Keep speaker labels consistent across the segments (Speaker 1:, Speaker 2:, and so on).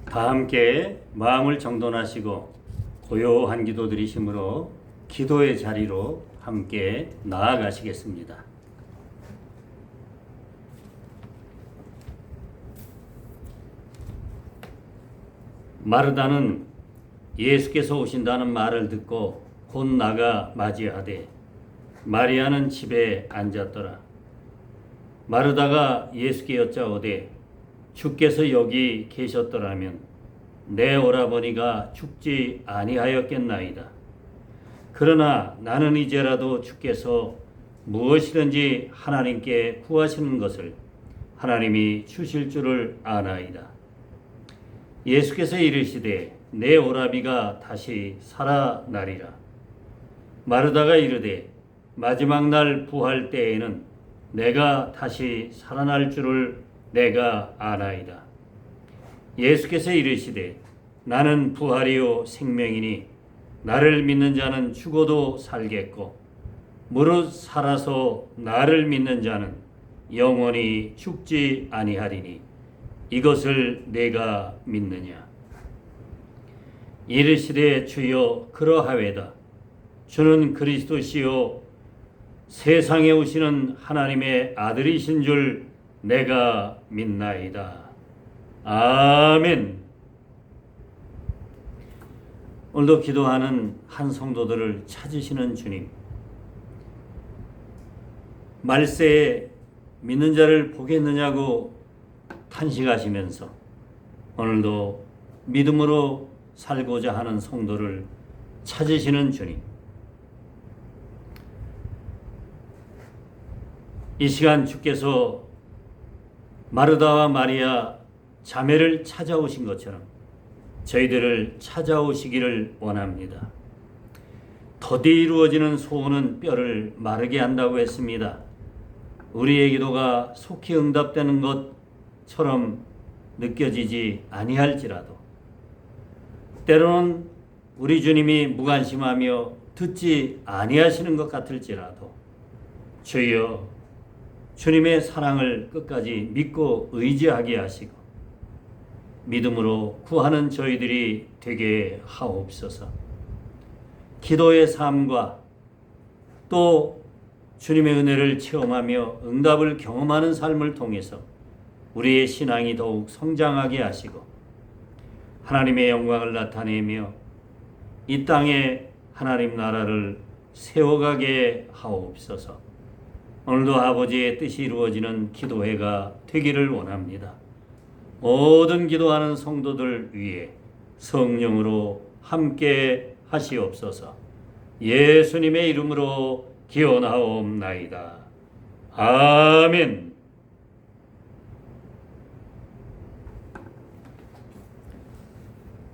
Speaker 1: 다 함께 마음을 정돈하시고 고요한 기도 드리심으로 기도의 자리로 함께 나아가시겠습니다. 마르다는 예수께서 오신다는 말을 듣고 곧 나가 맞이하되 마리아는 집에 앉았더라. 마르다가 예수께 여짜오되 주께서 여기 계셨더라면 내 오라버니가 죽지 아니하였겠나이다. 그러나 나는 이제라도 주께서 무엇이든지 하나님께 구하시는 것을 하나님이 주실 줄을 아나이다. 예수께서 이르시되 내 오라비가 다시 살아나리라. 마르다가 이르되 마지막 날 부활 때에는 내가 다시 살아날 줄을 내가 아나이다. 예수께서 이르시되 나는 부활이요 생명이니 나를 믿는 자는 죽어도 살겠고 무릇 살아서 나를 믿는 자는 영원히 죽지 아니하리니 이것을 내가 믿느냐. 이르시되 주여 그러하외다. 주는 그리스도시요 세상에 오시는 하나님의 아들이신 줄 내가 믿나이다. 아멘. 오늘도 기도하는 한 성도들을 찾으시는 주님, 말세에 믿는 자를 보겠느냐고 탄식하시면서 오늘도 믿음으로 살고자 하는 성도를 찾으시는 주님, 이 시간 주께서 마르다와 마리아 자매를 찾아오신 것처럼 저희들을 찾아오시기를 원합니다. 더디 이루어지는 소원은 뼈를 마르게 한다고 했습니다. 우리의 기도가 속히 응답되는 것처럼 느껴지지 아니할지라도 때로는 우리 주님이 무관심하며 듣지 아니하시는 것 같을지라도 주여 주님의 사랑을 끝까지 믿고 의지하게 하시고 믿음으로 구하는 저희들이 되게 하옵소서. 기도의 삶과 또 주님의 은혜를 체험하며 응답을 경험하는 삶을 통해서 우리의 신앙이 더욱 성장하게 하시고 하나님의 영광을 나타내며 이 땅에 하나님 나라를 세워가게 하옵소서. 오늘도 아버지의 뜻이 이루어지는 기도회가 되기를 원합니다. 모든 기도하는 성도들 위해 성령으로 함께 하시옵소서. 예수님의 이름으로 기원하옵나이다. 아멘.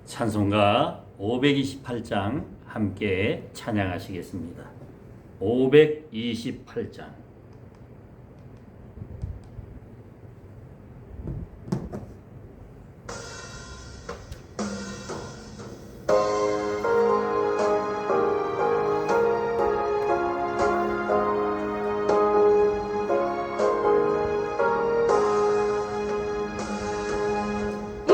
Speaker 1: 찬송가 528장 함께 찬양하시겠습니다. 528장.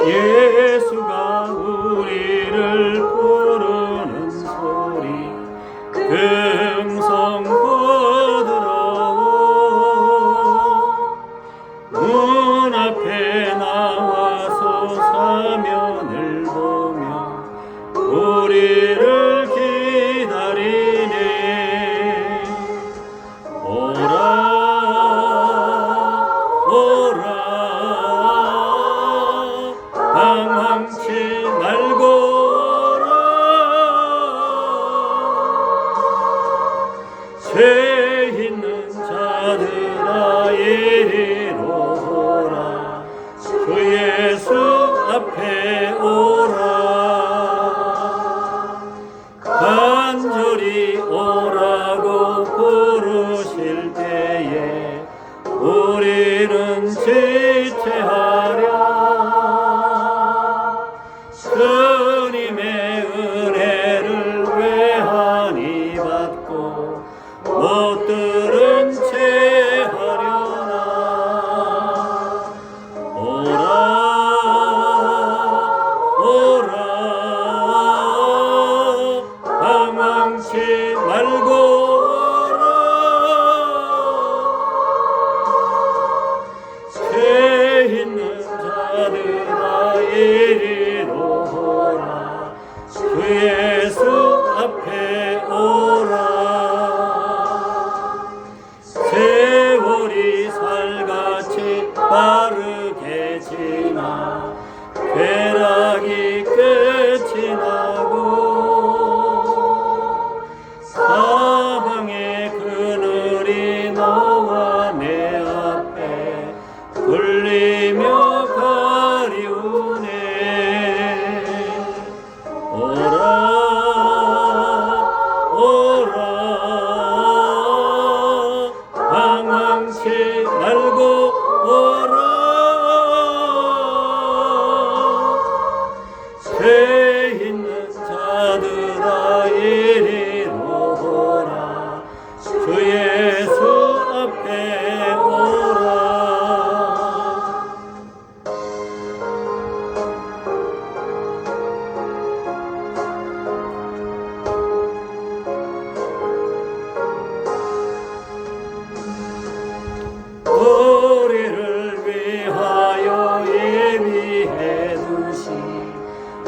Speaker 1: 예수가 우리를 부르는 소리 금성 부드러워 문 앞에 나와서 사면을 보며 우리를 기다리네. 오라 오라 방황치 말고라. 죄 있는 자들아 이리로 오라. 주 예수 앞에 오라. 간절히 오라고 부르실 때에 우리는 지체하랴. 주님의 은혜를 외하니 받고 못 들은 채 하려나. 오라 말고 오라. 죄 있는 자들아 이리로 오라. 주 예수 앞에 오라. 세월이 살같이 빠르게 지나 쾌락이 끝이 나고 사망의 그늘이 너와 내 앞에 굴리며 가리우네. 오라 오라 방황치 말고 오라. 죄 있는 자들아 이리로 오라. 주 예수 앞에 오라. 우리를 위하여 예비해 두신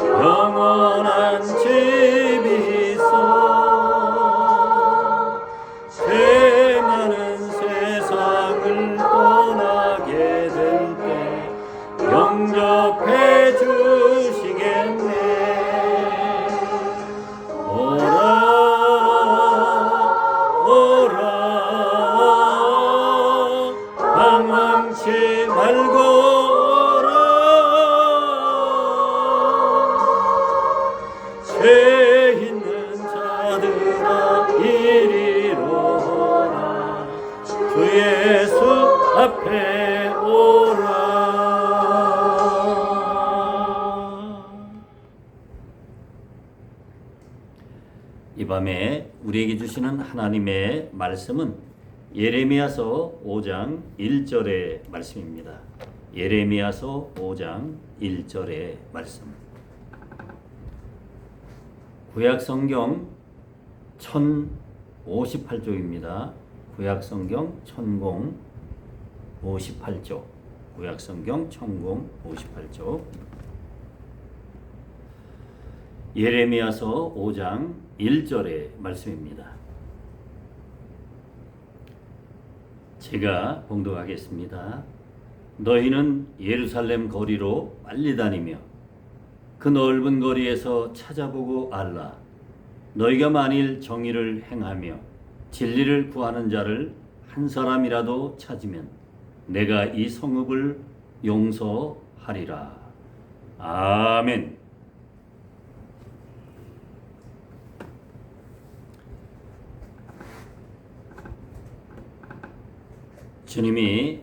Speaker 1: 영원한 집이 있어. 죄 많은 세상을 떠나게 될 때 영접해 주시겠네. 오라 오라 방황치 말고 오라. 죄 있는 자들아 이리로 오라. 주 예수 앞에 오라. 이 밤에 우리에게 주시는 하나님의 말씀은 예레미야서 5장 1절의 말씀입니다. 예레미야서 5장 1절의 말씀. 구약성경 1058쪽입니다. 구약성경 1058쪽. 구약성경 1058쪽. 예레미야서 5장 1절의 말씀입니다. 제가 봉독하겠습니다. 너희는 예루살렘 거리로 빨리 다니며 그 넓은 거리에서 찾아보고 알라. 너희가 만일 정의를 행하며 진리를 구하는 자를 한 사람이라도 찾으면 내가 이 성읍을 용서하리라. 아멘. 주님이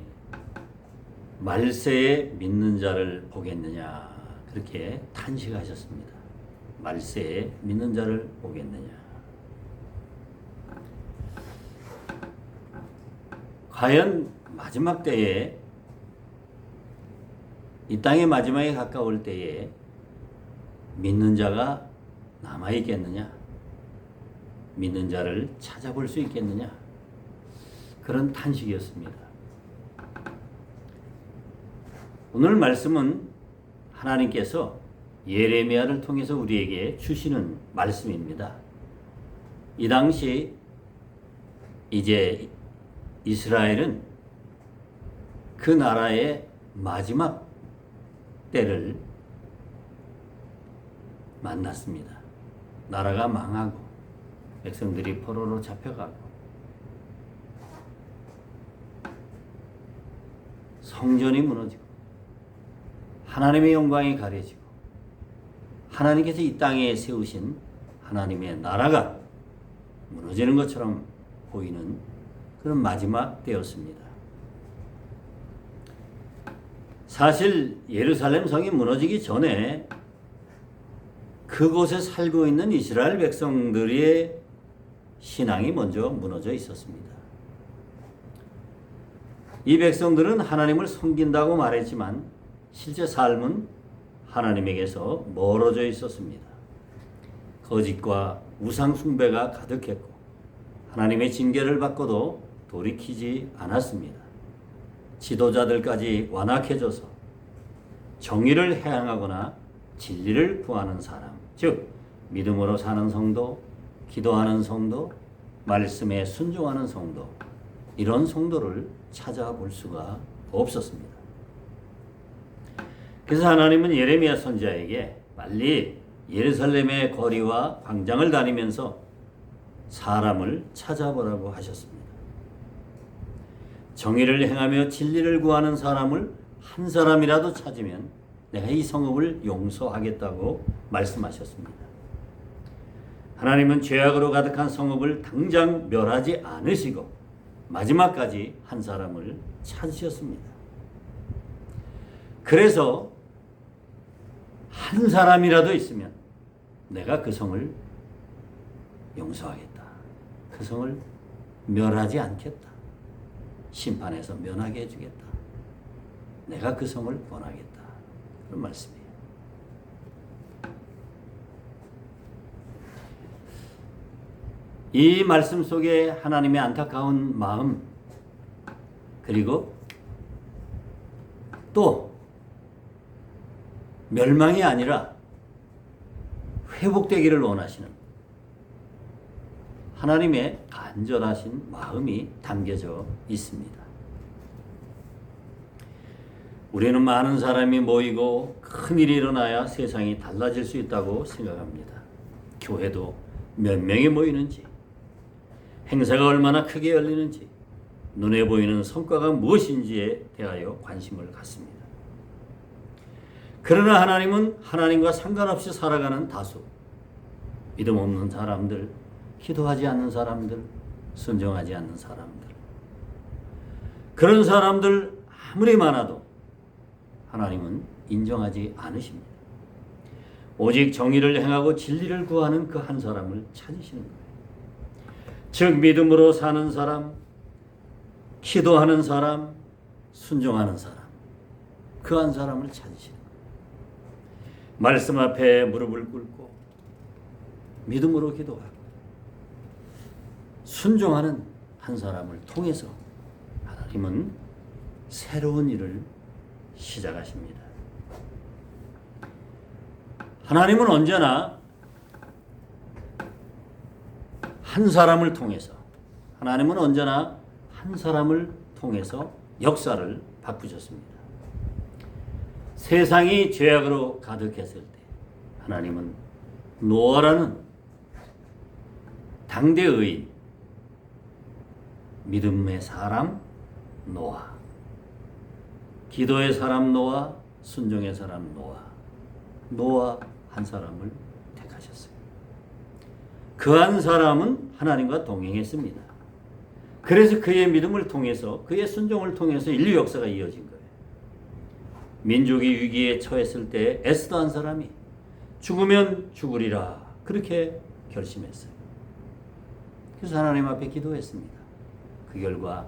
Speaker 1: 말세에 믿는 자를 보겠느냐 그렇게 탄식하셨습니다. 말세에 믿는 자를 보겠느냐. 과연 마지막 때에 이 땅의 마지막에 가까울 때에 믿는 자가 남아있겠느냐? 믿는 자를 찾아볼 수 있겠느냐? 그런 탄식이었습니다. 오늘 말씀은 하나님께서 예레미야를 통해서 우리에게 주시는 말씀입니다. 이 당시 이제 이스라엘은 그 나라의 마지막 때를 만났습니다. 나라가 망하고 백성들이 포로로 잡혀가고 성전이 무너지고 하나님의 영광이 가려지고 하나님께서 이 땅에 세우신 하나님의 나라가 무너지는 것처럼 보이는 그런 마지막 때였습니다. 사실 예루살렘 성이 무너지기 전에 그곳에 살고 있는 이스라엘 백성들의 신앙이 먼저 무너져 있었습니다. 이 백성들은 하나님을 섬긴다고 말했지만 실제 삶은 하나님에게서 멀어져 있었습니다. 거짓과 우상 숭배가 가득했고 하나님의 징계를 받고도 돌이키지 않았습니다. 지도자들까지 완악해져서 정의를 해양하거나 진리를 구하는 사람, 즉 믿음으로 사는 성도, 기도하는 성도, 말씀에 순종하는 성도, 이런 성도를 찾아볼 수가 없었습니다. 그래서 하나님은 예레미야 선지자에게 빨리 예루살렘의 거리와 광장을 다니면서 사람을 찾아보라고 하셨습니다. 정의를 행하며 진리를 구하는 사람을 한 사람이라도 찾으면 내가 이 성읍을 용서하겠다고 말씀하셨습니다. 하나님은 죄악으로 가득한 성읍을 당장 멸하지 않으시고 마지막까지 한 사람을 찾으셨습니다. 그래서 한 사람이라도 있으면 내가 그 성을 용서하겠다. 그 성을 멸하지 않겠다. 심판에서 면하게 해주겠다. 내가 그 성을 권하겠다. 그런 말씀이에요. 이 말씀 속에 하나님의 안타까운 마음, 그리고 또 멸망이 아니라 회복되기를 원하시는 하나님의 간절하신 마음이 담겨져 있습니다. 우리는 많은 사람이 모이고 큰 일이 일어나야 세상이 달라질 수 있다고 생각합니다. 교회도 몇 명이 모이는지, 행사가 얼마나 크게 열리는지, 눈에 보이는 성과가 무엇인지에 대하여 관심을 갖습니다. 그러나 하나님은 하나님과 상관없이 살아가는 다수, 믿음 없는 사람들, 기도하지 않는 사람들, 순종하지 않는 사람들, 그런 사람들 아무리 많아도 하나님은 인정하지 않으십니다. 오직 정의를 행하고 진리를 구하는 그 한 사람을 찾으시는 거예요. 즉 믿음으로 사는 사람, 기도하는 사람, 순종하는 사람, 그 한 사람을 찾으시는 거예요. 말씀 앞에 무릎을 꿇고 믿음으로 기도하고 순종하는 한 사람을 통해서 하나님은 새로운 일을 시작하십니다. 하나님은 언제나 한 사람을 통해서, 하나님은 언제나 한 사람을 통해서 역사를 바꾸셨습니다. 세상이 죄악으로 가득했을 때 하나님은 노아라는 당대 의인, 믿음의 사람 노아, 기도의 사람 노아, 순종의 사람 노아 한 사람을 택하셨어요. 그 한 사람은 하나님과 동행했습니다. 그래서 그의 믿음을 통해서, 그의 순종을 통해서 인류 역사가 이어진 거예요. 민족이 위기에 처했을 때 애쓰던 한 사람이 죽으면 죽으리라 그렇게 결심했어요. 그래서 하나님 앞에 기도했습니다. 그 결과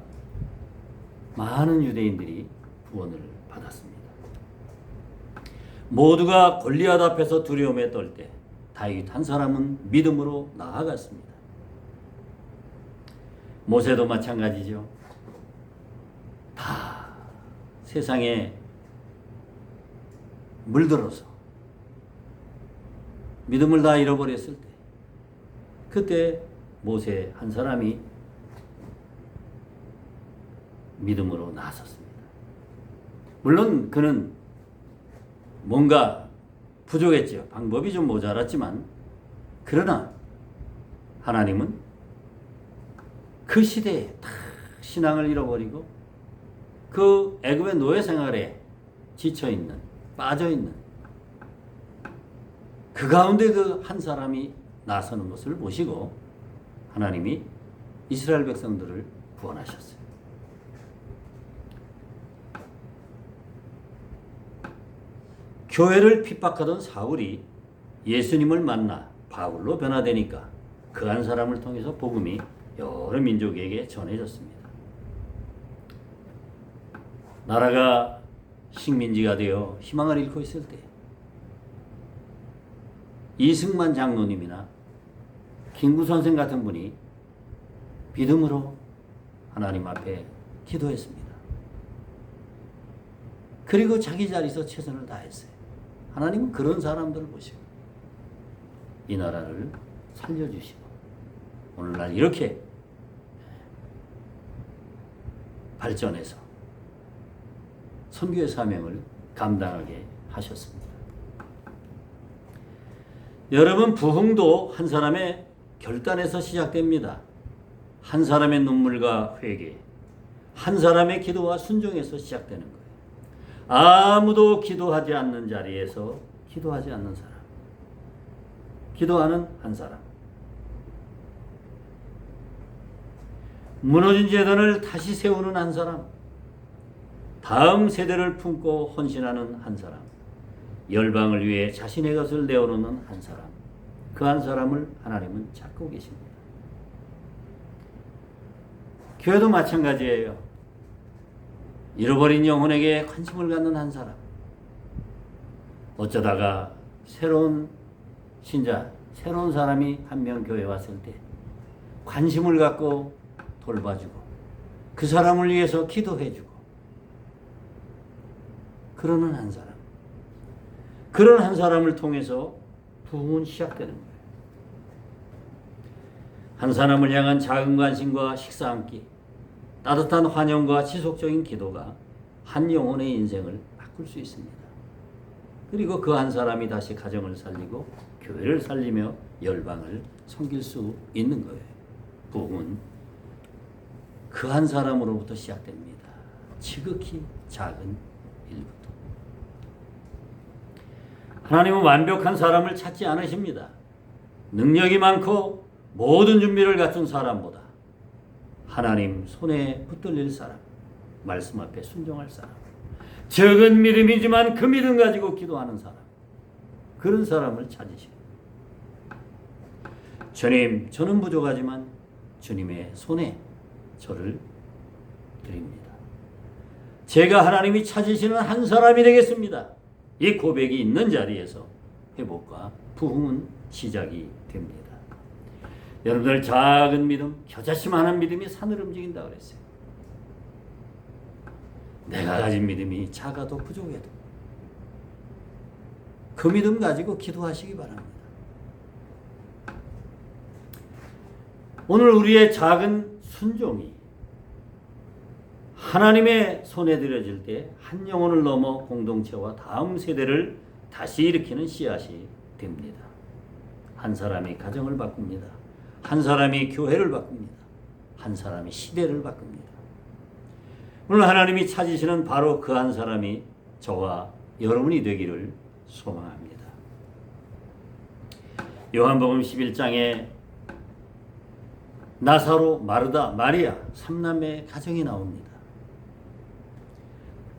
Speaker 1: 많은 유대인들이 구원을 받았습니다. 모두가 골리앗 앞에서 두려움에 떨 때 다윗 한 사람은 믿음으로 나아갔습니다. 모세도 마찬가지죠. 다 세상에 물들어서 믿음을 다 잃어버렸을 때, 그때 모세 한 사람이 믿음으로 나섰습니다. 물론 그는 뭔가 부족했죠. 방법이 좀 모자랐지만, 그러나 하나님은 그 시대에 다 신앙을 잃어버리고 그 애굽의 노예 생활에 지쳐있는, 빠져있는 그 가운데 그 한 사람이 나서는 것을 보시고 하나님이 이스라엘 백성들을 구원하셨어요. 교회를 핍박하던 사울이 예수님을 만나 바울로 변화되니까 그 한 사람을 통해서 복음이 여러 민족에게 전해졌습니다. 나라가 식민지가 되어 희망을 잃고 있을 때 이승만 장로님이나 김구 선생 같은 분이 믿음으로 하나님 앞에 기도했습니다. 그리고 자기 자리에서 최선을 다했어요. 하나님은 그런 사람들을 보시고 이 나라를 살려주시고 오늘날 이렇게 발전해서 선교의 사명을 감당하게 하셨습니다. 여러분, 부흥도 한 사람의 결단에서 시작됩니다. 한 사람의 눈물과 회개, 한 사람의 기도와 순종에서 시작되는 거예요. 아무도 기도하지 않는 자리에서 기도하지 않는 사람, 기도하는 한 사람, 무너진 재단을 다시 세우는 한 사람, 다음 세대를 품고 헌신하는 한 사람, 열방을 위해 자신의 것을 내어놓는 한 사람, 그 한 사람을 하나님은 찾고 계십니다. 교회도 마찬가지예요. 잃어버린 영혼에게 관심을 갖는 한 사람, 어쩌다가 새로운 신자, 새로운 사람이 한 명 교회에 왔을 때 관심을 갖고 돌봐주고 그 사람을 위해서 기도해주고 그러는 한 사람, 그런 한 사람을 통해서 부흥은 시작되는 거예요. 한 사람을 향한 작은 관심과 식사 한 끼, 따뜻한 환영과 지속적인 기도가 한 영혼의 인생을 바꿀 수 있습니다. 그리고 그 한 사람이 다시 가정을 살리고 교회를 살리며 열방을 섬길 수 있는 거예요. 부흥은 그 한 사람으로부터 시작됩니다. 지극히 작은 일부터. 하나님은 완벽한 사람을 찾지 않으십니다. 능력이 많고 모든 준비를 갖춘 사람보다 하나님 손에 붙들릴 사람, 말씀 앞에 순종할 사람, 적은 믿음이지만 그 믿음 가지고 기도하는 사람, 그런 사람을 찾으십니다. 주님, 저는 부족하지만 주님의 손에 저를 드립니다. 제가 하나님이 찾으시는 한 사람이 되겠습니다. 이 고백이 있는 자리에서 회복과 부흥은 시작이 됩니다. 여러분들, 작은 믿음, 겨자씨만한 믿음이 산을 움직인다 그랬어요. 내가 가진 믿음이 작아도 부족해도 그 믿음 가지고 기도하시기 바랍니다. 오늘 우리의 작은 순종이 하나님의 손에 들여질 때 한 영혼을 넘어 공동체와 다음 세대를 다시 일으키는 씨앗이 됩니다. 한 사람이 가정을 바꿉니다. 한 사람이 교회를 바꿉니다. 한 사람이 시대를 바꿉니다. 오늘 하나님이 찾으시는 바로 그 한 사람이 저와 여러분이 되기를 소망합니다. 요한복음 11장에 나사로, 마르다, 마리아 3남매의 가정이 나옵니다.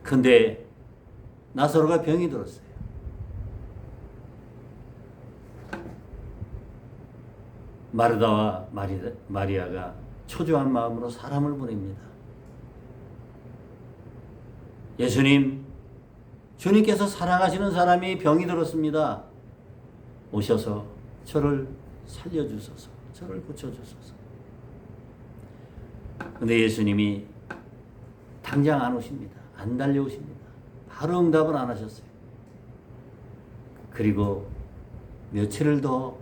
Speaker 1: 근데 나사로가 병이 들었어요. 마르다와 마리아가 초조한 마음으로 사람을 보냅니다. 예수님, 주님께서 사랑하시는 사람이 병이 들었습니다. 오셔서 저를 살려주소서, 저를 고쳐주소서. 근데 예수님이 당장 안 오십니다. 안 달려오십니다. 바로 응답을 안 하셨어요. 그리고 며칠을 더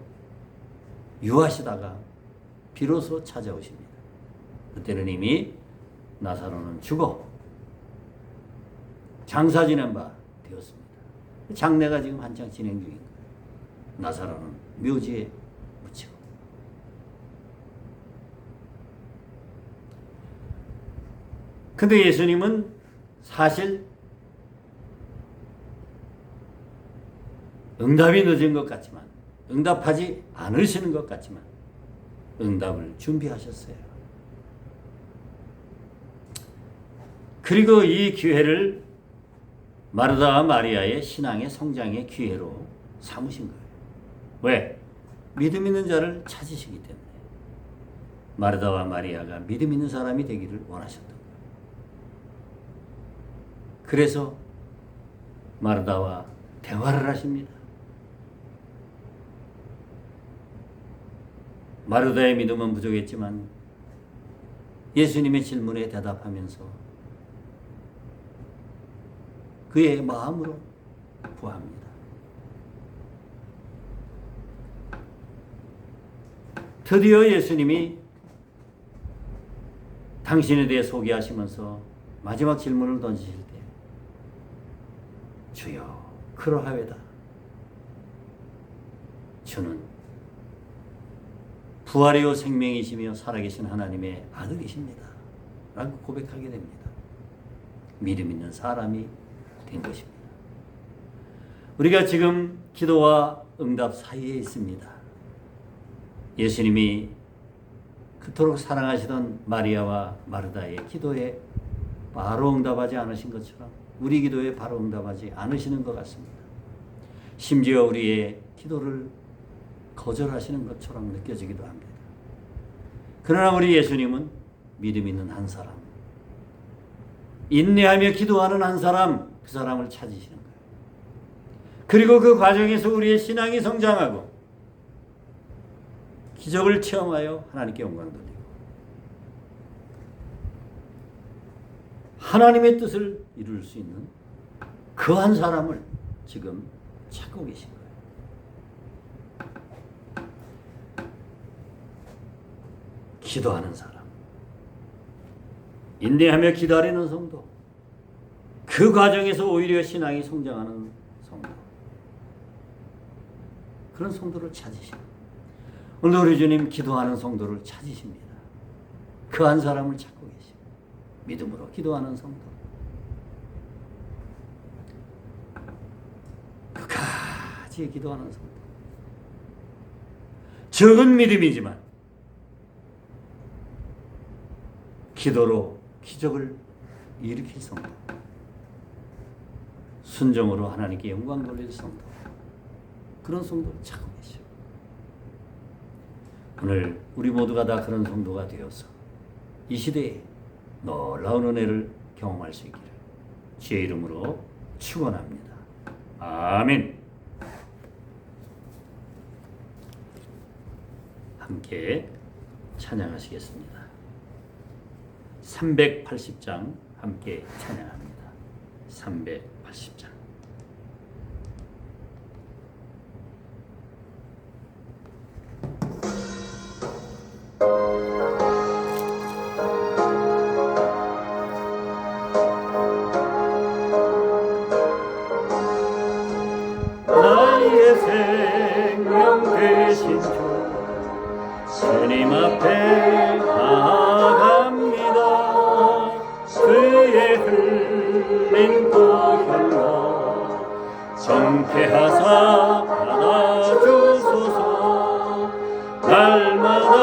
Speaker 1: 유하시다가 비로소 찾아오십니다. 그때는 이미 나사로는 죽어 장사 지낸 바 되었습니다. 장례가 지금 한창 진행 중인 거예요. 나사로는 묘지에 묻히고. 근데 예수님은 사실 응답이 늦은 것 같지만, 응답하지 않으시는 것 같지만 응답을 준비하셨어요. 그리고 이 기회를 마르다와 마리아의 신앙의 성장의 기회로 삼으신 거예요. 왜? 믿음 있는 자를 찾으시기 때문에. 마르다와 마리아가 믿음 있는 사람이 되기를 원하셨던 거예요. 그래서 마르다와 대화를 하십니다. 마르다의 믿음은 부족했지만 예수님의 질문에 대답하면서 그의 마음으로 구합니다. 드디어 예수님이 당신에 대해 소개하시면서 마지막 질문을 던지실 때 주여 그러하외다. 주는 부활이요 생명이시며 살아계신 하나님의 아들이십니다. 라고 고백하게 됩니다. 믿음 있는 사람이 된 것입니다. 우리가 지금 기도와 응답 사이에 있습니다. 예수님이 그토록 사랑하시던 마리아와 마르다의 기도에 바로 응답하지 않으신 것처럼 우리 기도에 바로 응답하지 않으시는 것 같습니다. 심지어 우리의 기도를 거절하시는 것처럼 느껴지기도 합니다. 그러나 우리 예수님은 믿음 있는 한 사람, 인내하며 기도하는 한 사람, 그 사람을 찾으시는 거예요. 그리고 그 과정에서 우리의 신앙이 성장하고 기적을 체험하여 하나님께 영광 돌리고 하나님의 뜻을 이룰 수 있는 그 한 사람을 지금 찾고 계신 거예요. 기도하는 사람, 인내하며 기다리는 성도, 그 과정에서 오히려 신앙이 성장하는 성도, 그런 성도를 찾으십니다. 오늘 우리 주님 기도하는 성도를 찾으십니다. 그 한 사람을 찾고 계십니다. 믿음으로 기도하는 성도, 끝까지 기도하는 성도, 적은 믿음이지만 기도로 기적을 일으킬 성도, 순종으로 하나님께 영광 돌릴 성도, 그런 성도를 찾고 계시오. 오늘 우리 모두가 다 그런 성도가 되어서 이 시대에 놀라운 은혜를 경험할 수 있기를 주의 이름으로 축원합니다. 아멘. 함께 찬양하시겠습니다. 380장 함께 찬양합니다. 380장. 나의 생명 되신 주 주님 앞에 나아갑니다. 그의 흘린 보혈로 정케하사 받아주소서. 날마다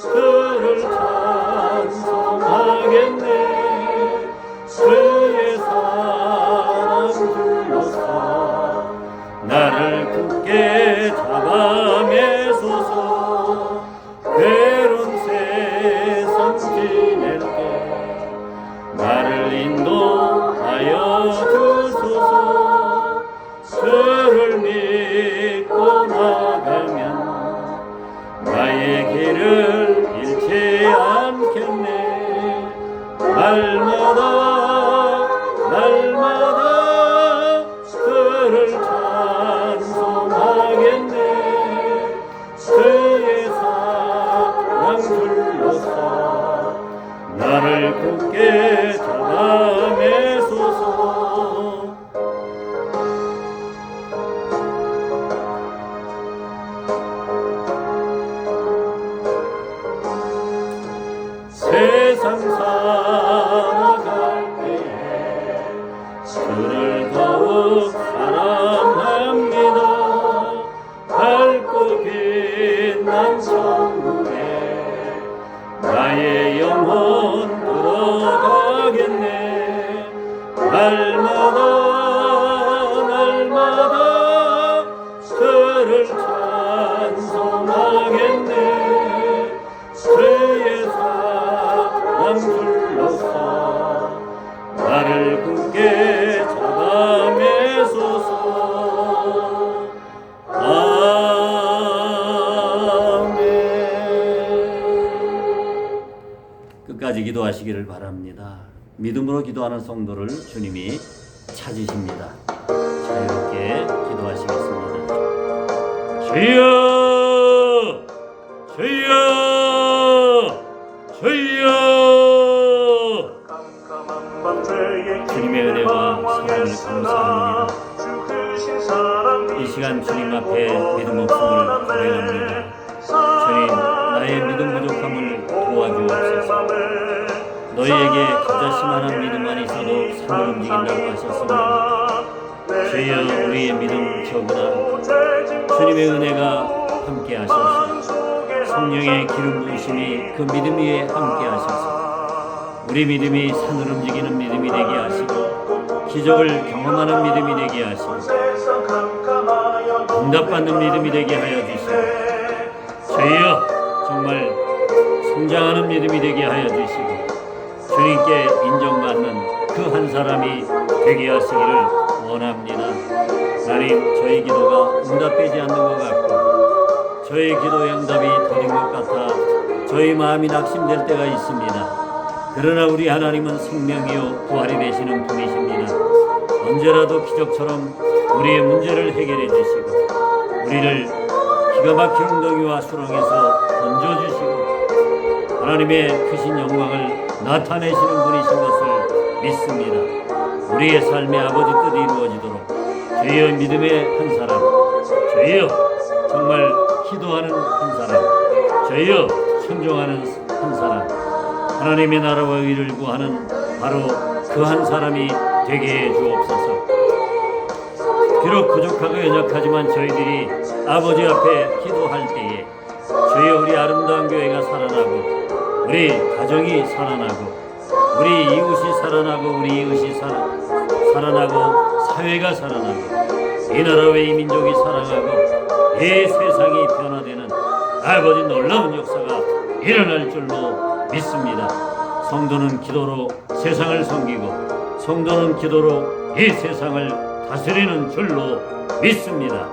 Speaker 1: 그를 찬송하겠네. 그의 사랑 줄로서 나를 굳게 잡아매소서. 괴로운 세상 지낼 때 나를 인도하여 주소서. 그를 믿고 나가면 나의 길을 잃지 않겠네. 날마다 그를 찬송하겠네. 그의 사랑 줄로서 나를 굳게 잡아매소서. 세상 살아갈 때에 주를 더욱 사랑합니다. 밝고 빛난 천국에 나의 영혼 들어가겠네. 날마다 그를 찬송하겠네. 그의 사랑 줄로서 나를 굳게 잡아매소서. 끝까지 기도하시기를 바랍니다. 믿음으로 기도하는 성도를 주님이 찾으십니다. 자유롭게 기도하시겠습니다. 주여! 주여! 주여! 주님의 은혜와 사랑을 감사합니다. 이 시간 주님 앞에 믿음 없음을 고백합니다. 주님, 나의 믿음 부족함을 도와주옵소서. 너희에게 겨자씨만한 믿음만 있어도 산을 움직인다고 하셨습니다. 주여, 우리의 믿음 적으나 주님의 은혜가 함께 하셔서 성령의 기름 부으심이 그 믿음 위에 함께 하셔서 우리 믿음이 산을 움직이는 믿음이 되게 하시고 기적을 경험하는 믿음이 되게 하시고 응답받는 믿음이 되게 하여 주시고 주여, 정말 성장하는 믿음이 되게 하여 주시고 주님께 인정받는 그 한 사람이 되게 하시기를 원합니다. 하나님, 저희 기도가 응답되지 않는 것 같고 저희 기도의 응답이 더딘 것 같아 저희 마음이 낙심될 때가 있습니다. 그러나 우리 하나님은 생명이요 부활이 되시는 분이십니다. 언제라도 기적처럼 우리의 문제를 해결해 주시고 우리를 기가 막힌 웅덩이와 수렁에서 건져주시고 하나님의 크신 영광을 나타내시는 분이신 것을 믿습니다. 우리의 삶의 아버지 뜻이 이루어지도록 주여, 믿음의 한 사람, 주여, 정말 기도하는 한 사람, 주여, 순종하는 한 사람, 하나님의 나라와 의를 구하는 바로 그 한 사람이 되게 해 주옵소서. 비록 부족하고 연약하지만 저희들이 아버지 앞에 기도할 때에 주여, 우리 아름다운 교회가 살아나고 우리 가정이 살아나고 우리 이웃이 살아나고 우리 이웃이 살아나고 사회가 살아나고 이 나라와 이 민족이 살아가고 이 세상이 변화되는 아버지 놀라운 역사가 일어날 줄로 믿습니다. 성도는 기도로 세상을 섬기고 성도는 기도로 이 세상을 다스리는 줄로 믿습니다.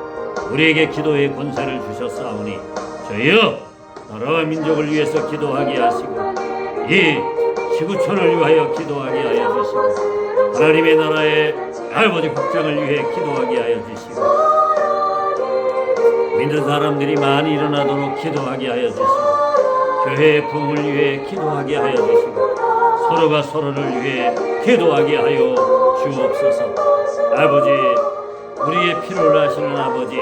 Speaker 1: 우리에게 기도의 권세를 주셨사오니 주여, 나라와 민족을 위해서 기도하게 하시고 이 지구촌을 위하여 기도하게 하여 주시고 하나님의 나라의 아버지 확장을 위해 기도하게 하여 주시고 믿는 사람들이 많이 일어나도록 기도하게 하여 주시고 교회의 부흥을 위해 기도하게 하여 주시고 서로가 서로를 위해 기도하게 하여 주옵소서. 아버지, 우리의 필요를 아시는 아버지,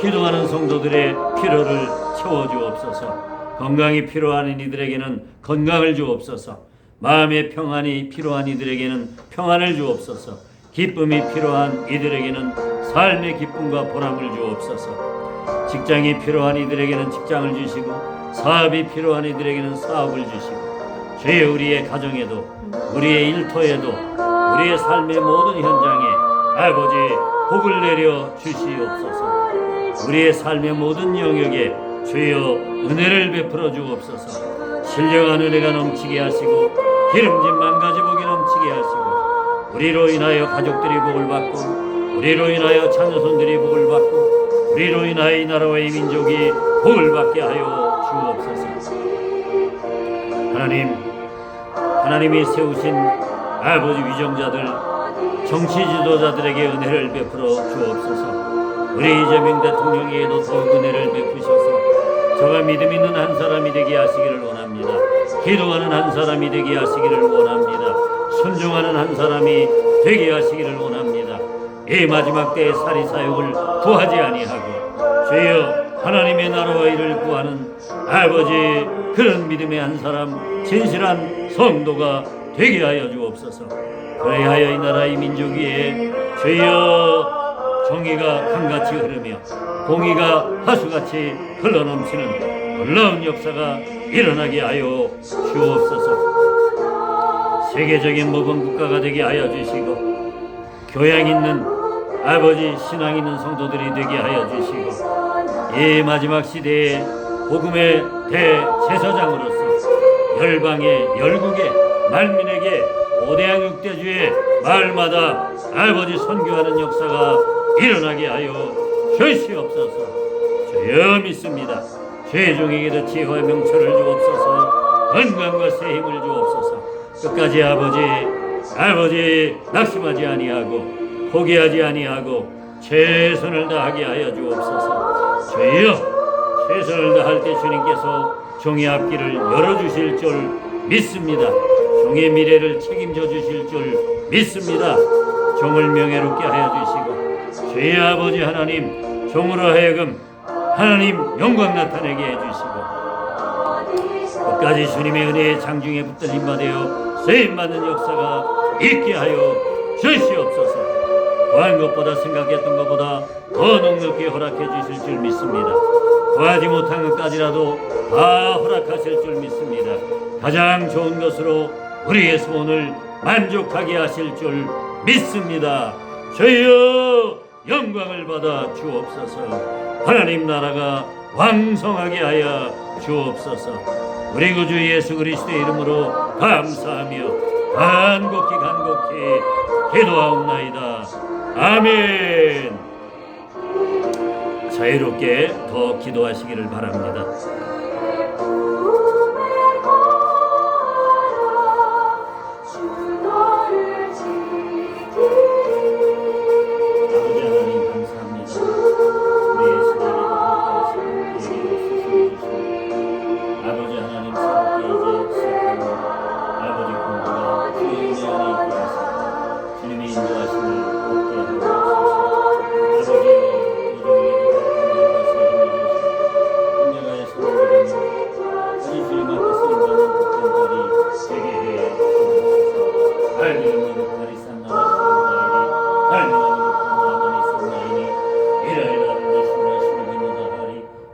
Speaker 1: 기도하는 성도들의 필요를 채워주옵소서. 건강이 필요한 이들에게는 건강을 주옵소서. 마음의 평안이 필요한 이들에게는 평안을 주옵소서. 기쁨이 필요한 이들에게는 삶의 기쁨과 보람을 주옵소서. 직장이 필요한 이들에게는 직장을 주시고 사업이 필요한 이들에게는 사업을 주시고 주여, 우리의 가정에도 우리의 일터에도 우리의 삶의 모든 현장에 아버지 복을 내려 주시옵소서. 우리의 삶의 모든 영역에 주여 은혜를 베풀어 주옵소서. 신령한 은혜가 넘치게 하시고 기름진 만가지 복이 넘치게 하시고 우리로 인하여 가족들이 복을 받고 우리로 인하여 자녀손들이 복을 받고 우리로 인하여 이 나라와 이 민족이 복을 받게 하여 주옵소서. 하나님이 세우신 아버지 위정자들, 정치 지도자들에게 은혜를 베풀어 주옵소서. 우리 이재명 대통령에게도 더욱 은혜를 베푸셔서 저가 믿음 있는 한 사람이 되게 하시기를 원합니다. 기도하는 한 사람이 되게 하시기를 원합니다. 순종하는 한 사람이 되게 하시기를 원합니다. 이 마지막 때의 사리사욕을 구하지 아니하고 주여, 하나님의 나라와 일을 구하는 아버지, 그런 믿음의 한 사람, 진실한 성도가 되게 하여 주옵소서. 그래하여 이 나라 이 민족 위에 주여 정의가 강같이 흐르며 공의가 하수같이 흘러넘치는 놀라운 역사가 일어나게 하여 주옵소서. 세계적인 모범 국가가 되게 하여 주시고 교양 있는 아버지, 신앙 있는 성도들이 되게 하여 주시고 이 마지막 시대에 복음의 대제사장으로서 열방의 열국의 만민에게 5대양 6대주의 마을마다 아버지 선교하는 역사가 일어나게 하여 주시옵소서. 주여 믿습니다. 죄종에게도 지혜와 명철을 주옵소서. 건강과 새 힘을 주옵소서. 끝까지 아버지 낙심하지 아니하고 포기하지 아니하고 최선을 다하게 하여 주옵소서. 주여, 최선을 다할 때 주님께서 종의 앞길을 열어주실 줄 믿습니다. 종의 미래를 책임져 주실 줄 믿습니다. 종을 명예롭게 하여 주시고 주의 아버지 하나님, 종으로 하여금 하나님 영광 나타내게 해주시고 끝까지 주님의 은혜의 장중에 붙들림 받아 쓰임받는 역사가 있게 하여 주시옵소서. 구한 것보다 생각했던 것보다 더 넉넉히 허락해 주실 줄 믿습니다. 구하지 못한 것까지라도 다 허락하실 줄 믿습니다. 가장 좋은 것으로 우리의 소원을 만족하게 하실 줄 믿습니다. 주여, 영광을 받아 주옵소서. 하나님 나라가 왕성하게 하여 주옵소서. 우리 구주 예수 그리스도의 이름으로 감사하며 간곡히 기도하옵나이다. 아멘. 자유롭게 더 기도하시기를 바랍니다.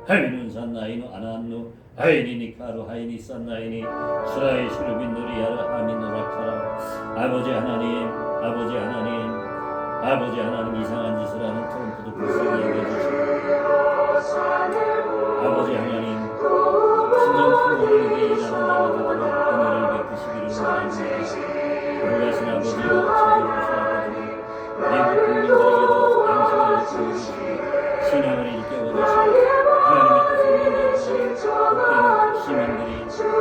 Speaker 1: 하이는 산나이노 아나안누 하이니니 카루 하이니 산나이니 스라이 슈르빈 누리야라 하미노라카라. 아버지 하나님 이상한 짓을 하는 트럼프도 불쌍히 여겨주시고 아버지 하나님 신정 풍요를 위해 일하는 자들에게 은혜를 베푸시기를 원합니다. 돌아가신 아버지여 자비로우신 아버지 미국 국민들에게도 양심을 주시고 신앙을 일깨워주시고 하나님의 뜻을 먼저 복된 시민들이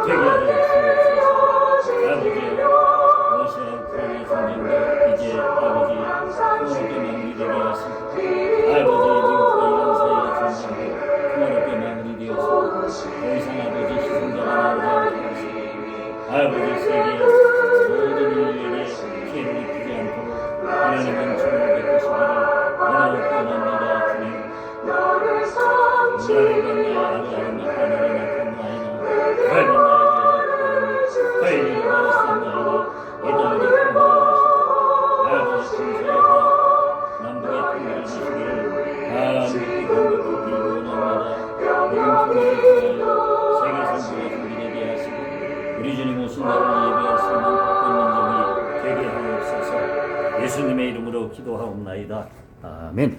Speaker 1: 되게 하여 주옵소서. 아버지여, 러시아 우크라이나 전쟁도 이제 아버지 평화롭게 마무리되게 하시고 아버지 미국과 이란 사이의 전쟁도 평화롭게 마무리되어서 더 이상 아버지 희생자가 나오지 않게 하시고 아버지 세계 모든 인류에게 피해를 입히지 않도록 하나님은 주를 베푸시기를 원하옵고 원합니다. 주님, 나를 건너야 하나님 하늘에 나타나이나 하나님 나에게 하이를 가르치나이니 이 땅에 통과하시고 아버지 중세에서 남북의 통일을 주시기를 간곡히 빌고 원합니다. 모든 통일을 통하여 세계 선교가 준비되게 하시고 우리 주님 오신 날을 예배할 수 있는 복된 민족이 되게 하옵소서. 예수님의 이름으로 기도하옵나이다. 아멘.